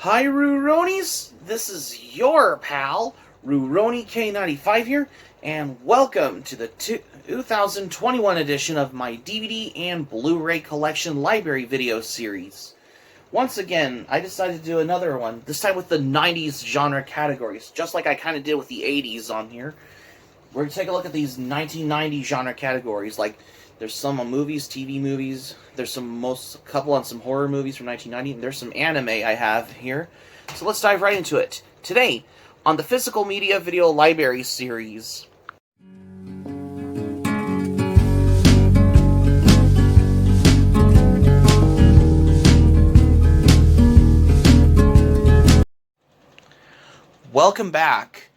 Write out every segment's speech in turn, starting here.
Hi, Ruronis. This is your pal, Ruroni K95 here, and welcome to the 2021 edition of my DVD and Blu-ray Collection library video series. Once again, I decided to do another one, this time with the 90s genre categories, just like I kind of did with the 80s on here. We're going to take a look at these 1990 genre categories, like there's some on movies, TV movies, there's a couple on some horror movies from 1990, and there's some anime I have here. So let's dive right into it. Today, on the Physical Media Video Library series. Welcome back.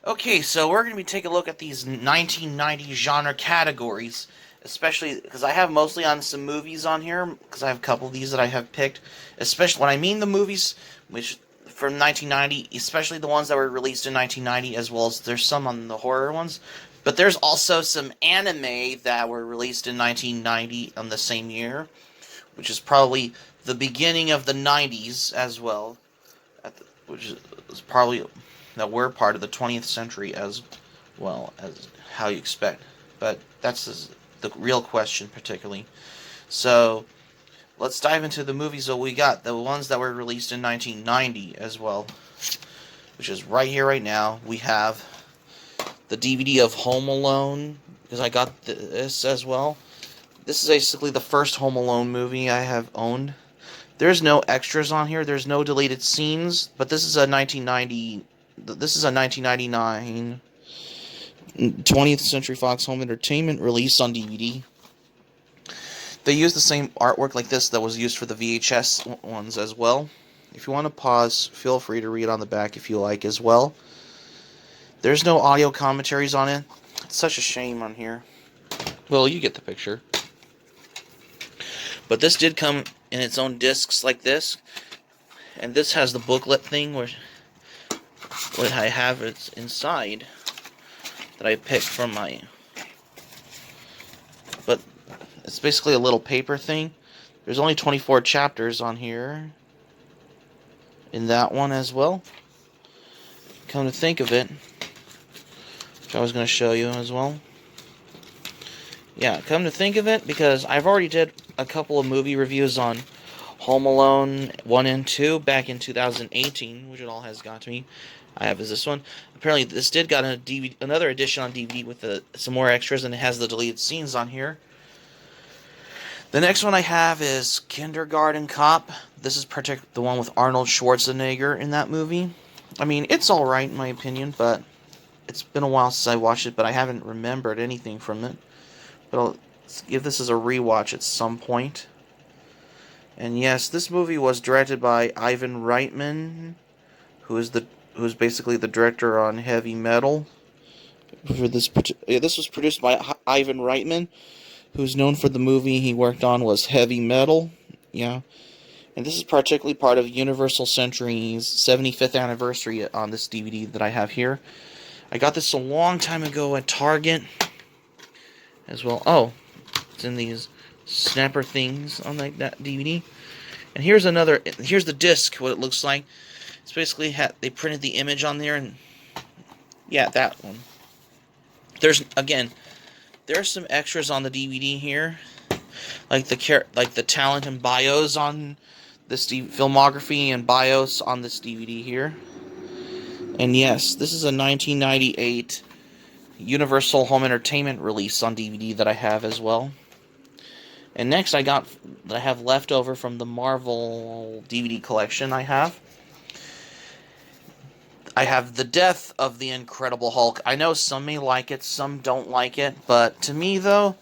Okay, so we're going to be taking a look at these 1990 genre categories, especially because I have mostly on some movies on here, because I have a couple of these that I have picked, especially when I mean the movies which from 1990, especially the ones that were released in 1990, as well as there's some on the horror ones, but there's also some anime that were released in 1990 on the same year, which is probably the beginning of the 90s as well, which is probably that we're part of the 20th century as well as how you expect. But that's the real question, particularly. So let's dive into the movies that we got, the ones that were released in 1990 as well, which is right here, right now. We have the DVD of Home Alone, because I got this as well. This is basically the first Home Alone movie I have owned. There's no extras on here. There's no deleted scenes, but this is a 1990. This is a 1999 20th Century Fox Home Entertainment release on DVD. They use the same artwork like this that was used for the VHS ones as well. If you want to pause, feel free to read on the back if you like as well. There's no audio commentaries on it. It's such a shame on here. Well, you get the picture. But this did come in its own discs like this. And this has the booklet thing where what I have it's inside that I picked from my, but it's basically a little paper thing. There's only 24 chapters on here in that one as well. Come to think of it, which I was going to show you as well. Yeah, come to think of it, because I've already did a couple of movie reviews on Home Alone 1 and 2 back in 2018, which it all has got to me. I have is this one. Apparently, this did got a DVD, another edition on DVD with some more extras, and it has the deleted scenes on here. The next one I have is Kindergarten Cop. This is the one with Arnold Schwarzenegger in that movie. I mean, it's alright in my opinion, but it's been a while since I watched it, but I haven't remembered anything from it. But I'll give this as a rewatch at some point. And yes, this movie was directed by Ivan Reitman, who is basically the director on Heavy Metal. This was produced by Ivan Reitman, who's known for the movie he worked on was Heavy Metal. Yeah. And this is particularly part of Universal Century's 75th anniversary on this DVD that I have here. I got this a long time ago at Target as well. Oh, it's in these snapper things on that DVD. And here's the disc, what it looks like. It's basically they printed the image on there, and yeah, that one. There's some extras on the DVD here, like the talent and bios on this filmography and bios on this DVD here. And yes, this is a 1998 Universal Home Entertainment release on DVD that I have as well. And next I have left over from the Marvel DVD collection I have The Death of the Incredible Hulk. I know some may like it, some don't like it, but to me, though,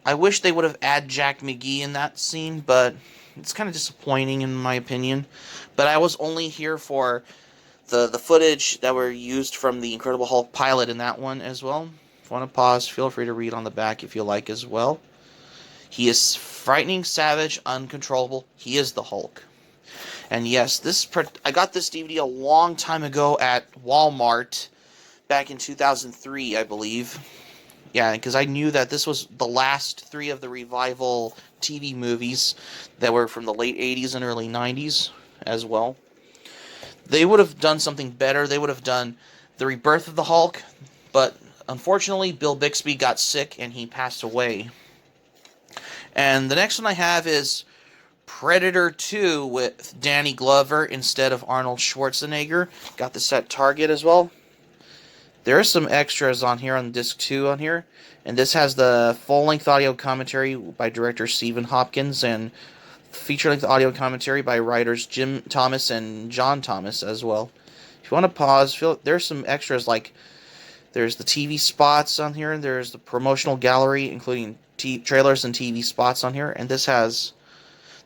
I wish they would have added Jack McGee in that scene, but it's kind of disappointing in my opinion. But I was only here for the footage that were used from the Incredible Hulk pilot in that one as well. If you want to pause, feel free to read on the back if you like as well. He is frightening, savage, uncontrollable. He is the Hulk. And yes, I got this DVD a long time ago at Walmart back in 2003, I believe. Yeah, because I knew that this was the last 3 of the revival TV movies that were from the late 80s and early 90s as well. They would have done something better. They would have done The Rebirth of the Hulk, but unfortunately, Bill Bixby got sick and he passed away. And the next one I have is Predator 2 with Danny Glover instead of Arnold Schwarzenegger. Got this at Target as well. There are some extras on here on disc 2 on here. And this has the full-length audio commentary by director Stephen Hopkins and feature-length audio commentary by writers Jim Thomas and John Thomas as well. If you want to pause, there's some extras like there's the TV spots on here. There's the promotional gallery, including trailers and TV spots on here. And this has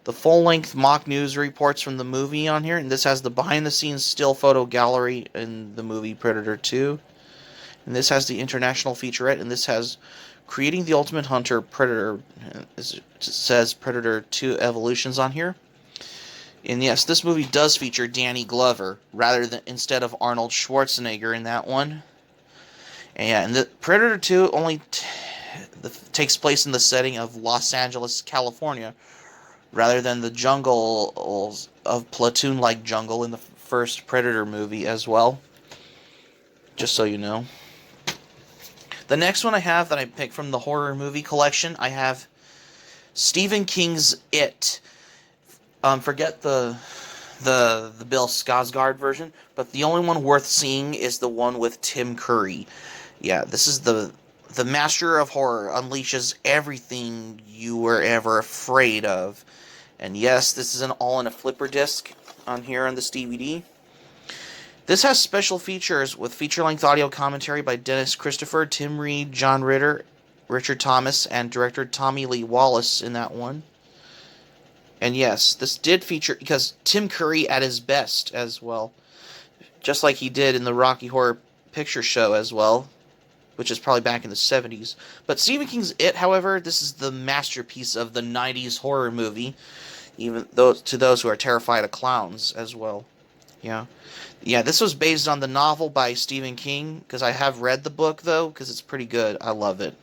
the full-length mock news reports from the movie on here. And this has the behind-the-scenes still photo gallery in the movie Predator 2. And this has the international featurette. And this has Creating the Ultimate Hunter Predator. It says Predator 2 Evolutions on here. And yes, this movie does feature Danny Glover instead of Arnold Schwarzenegger in that one. And the Predator 2 only takes place in the setting of Los Angeles, California, rather than the jungles of platoon-like jungle in the first Predator movie as well. Just so you know. The next one I have that I picked from the horror movie collection, I have Stephen King's It. Forget the Bill Skarsgård version, but the only one worth seeing is the one with Tim Curry. Yeah, this is the master of horror, unleashes everything you were ever afraid of. And yes, this is all in a flipper disc on here on this DVD. This has special features with feature-length audio commentary by Dennis Christopher, Tim Reed, John Ritter, Richard Thomas, and director Tommy Lee Wallace in that one. And yes, this did feature, because Tim Curry at his best as well. Just like he did in the Rocky Horror Picture Show as well, which is probably back in the 70s. But Stephen King's It, however, this is the masterpiece of the 90s horror movie, even to those who are terrified of clowns as well. Yeah, this was based on the novel by Stephen King, because I have read the book, though, because it's pretty good. I love it,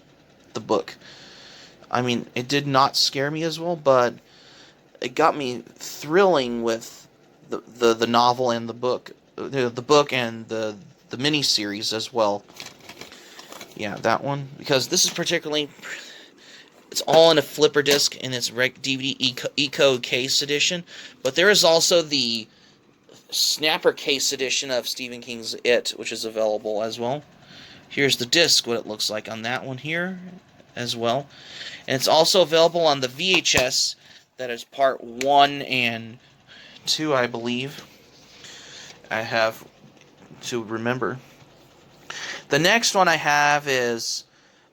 the book. I mean, it did not scare me as well, but it got me thrilling with the novel and the book. The book and the miniseries as well. Yeah, that one. Because this is particularly... It's all in a flipper disc in its DVD E-Code case edition. But there is also the snapper case edition of Stephen King's It, which is available as well. Here's the disc, what it looks like on that one here as well. And it's also available on the VHS that is part 1 and 2, I believe. I have to remember. The next one I have is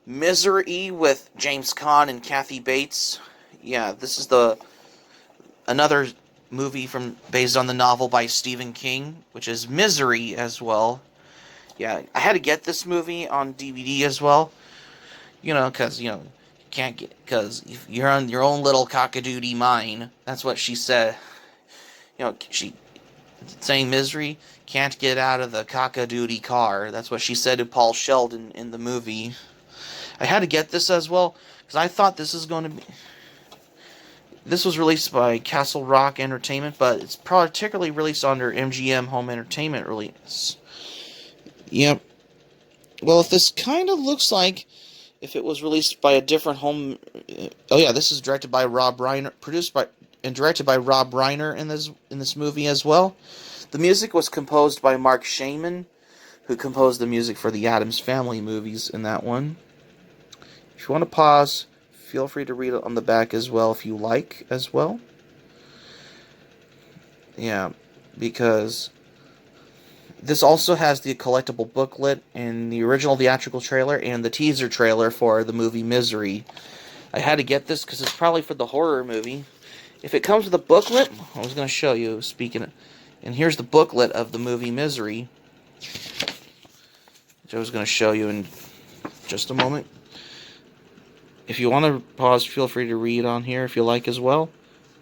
Misery with James Caan and Kathy Bates. Yeah, this is another movie based on the novel by Stephen King, which is Misery as well. Yeah, I had to get this movie on DVD as well. Because, can't get, because you're on your own little cockadoodie mine. That's what she said. She saying Misery, can't get out of the cockadoodie car. That's what she said to Paul Sheldon in the movie. I had to get this as well, because I thought this is going to be... This was released by Castle Rock Entertainment, but it's particularly released under MGM Home Entertainment release. Yep. Well, if this kind of looks like if it was released by a different home... Oh yeah, this is directed by Rob Reiner, produced by and directed by Rob Reiner in this movie as well. The music was composed by Mark Shaman, who composed the music for the Addams Family movies in that one. If you want to pause, feel free to read it on the back as well if you like as well. Yeah, because this also has the collectible booklet and the original theatrical trailer and the teaser trailer for the movie Misery. I had to get this because it's probably for the horror movie. If it comes with a booklet, I was going to show you, and here's the booklet of the movie Misery, which I was going to show you in just a moment. If you want to pause, feel free to read on here if you like as well.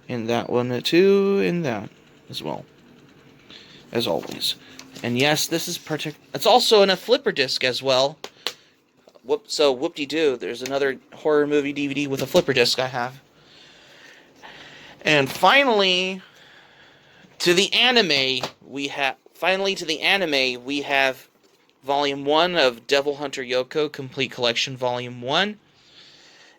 And that one too, and that as well. As always. And yes, this is it's also in a flipper disc as well. So whoop-de-doo, there's another horror movie DVD with a flipper disc I have. And finally, To the anime, we have Volume 1 of Devil Hunter Yoko Complete Collection Volume 1.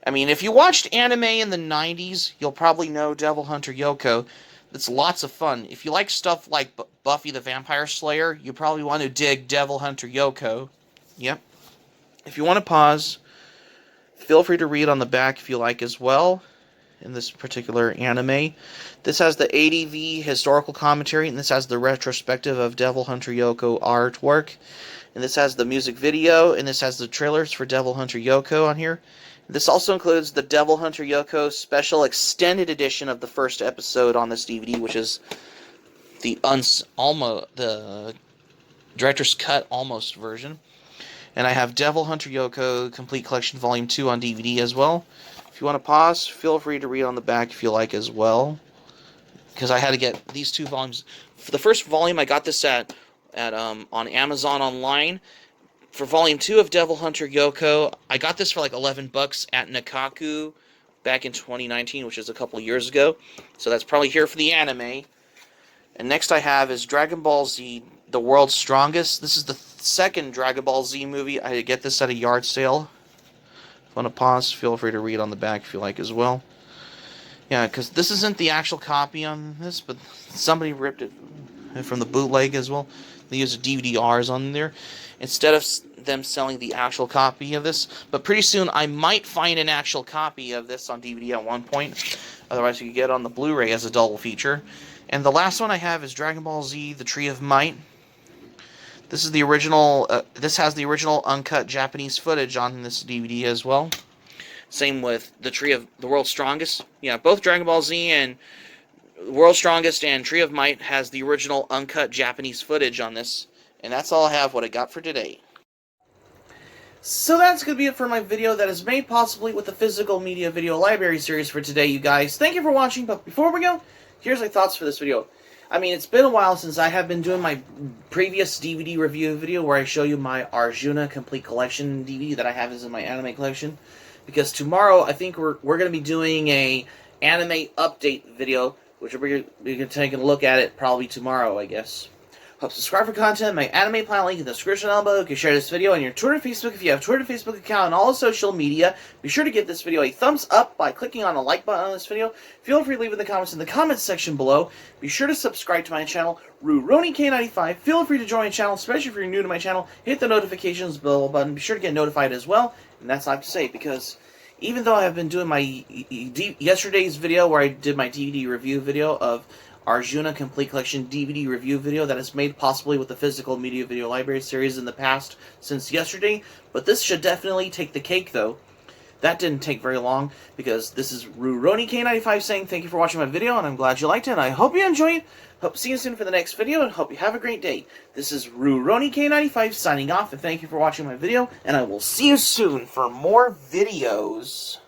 I mean, if you watched anime in the 90s, you'll probably know Devil Hunter Yoko. It's lots of fun. If you like stuff like Buffy the Vampire Slayer, you probably want to dig Devil Hunter Yoko. Yep. If you want to pause, feel free to read on the back if you like as well. In this particular anime, this has the ADV historical commentary, and this has the retrospective of Devil Hunter Yoko artwork, and this has the music video, and this has the trailers for Devil Hunter Yoko on here. This also includes the Devil Hunter Yoko special extended edition of the first episode on this DVD, which is the director's cut almost version. And I have Devil Hunter Yoko Complete Collection Volume 2 on DVD as well. If you want to pause, feel free to read on the back if you like as well. Because I had to get these two volumes. For the first volume, I got this on Amazon online. For Volume 2 of Devil Hunter Yoko, I got this for like $11 at Nakaku back in 2019, which is a couple years ago. So that's probably here for the anime. And next I have is Dragon Ball Z, The World's Strongest. This is the second Dragon Ball Z movie. I get this at a yard sale. If you want to pause, feel free to read on the back if you like as well. Yeah, because this isn't the actual copy on this, but somebody ripped it from the bootleg as well. They used DVD-Rs on there instead of them selling the actual copy of this. But pretty soon I might find an actual copy of this on DVD at one point. Otherwise you can get it on the Blu-ray as a double feature. And the last one I have is Dragon Ball Z, The Tree of Might. This is the original. This has the original uncut Japanese footage on this DVD as well. Same with the World's Strongest. Yeah, both Dragon Ball Z and World's Strongest and Tree of Might has the original uncut Japanese footage on this. And that's all I have. What I got for today. So that's going to be it for my video that is made possibly with the Physical Media Video Library series for today, you guys. Thank you for watching. But before we go, here's my thoughts for this video. I mean, it's been a while since I have been doing my previous DVD review video where I show you my Arjuna Complete Collection DVD that I have is in my anime collection. Because tomorrow, I think we're going to be doing a anime update video, which we're going to take a look at it probably tomorrow, I guess. Hope subscribe for content. My anime plan link in the description down below. You can share this video on your Twitter, Facebook if you have a Twitter, Facebook account, and all social media. Be sure to give this video a thumbs up by clicking on the like button on this video. Feel free to leave in the comments in the comments section below. Be sure to subscribe to my channel, RuRoniK95. Feel free to join my channel, especially if you're new to my channel. Hit the notifications bell button. Be sure to get notified as well. And that's all I have to say, because even though I have been doing my yesterday's video where I did my DVD review video of Arjuna Complete Collection DVD review video that is made possibly with the Physical Media Video Library series in the past since yesterday, but this should definitely take the cake though. That didn't take very long, because this is RuRoniK95 saying thank you for watching my video, and I'm glad you liked it, and I hope you enjoyed. Hope to see you soon for the next video, and hope you have a great day. This is RuRoniK95 signing off, and thank you for watching my video, and I will see you soon for more videos.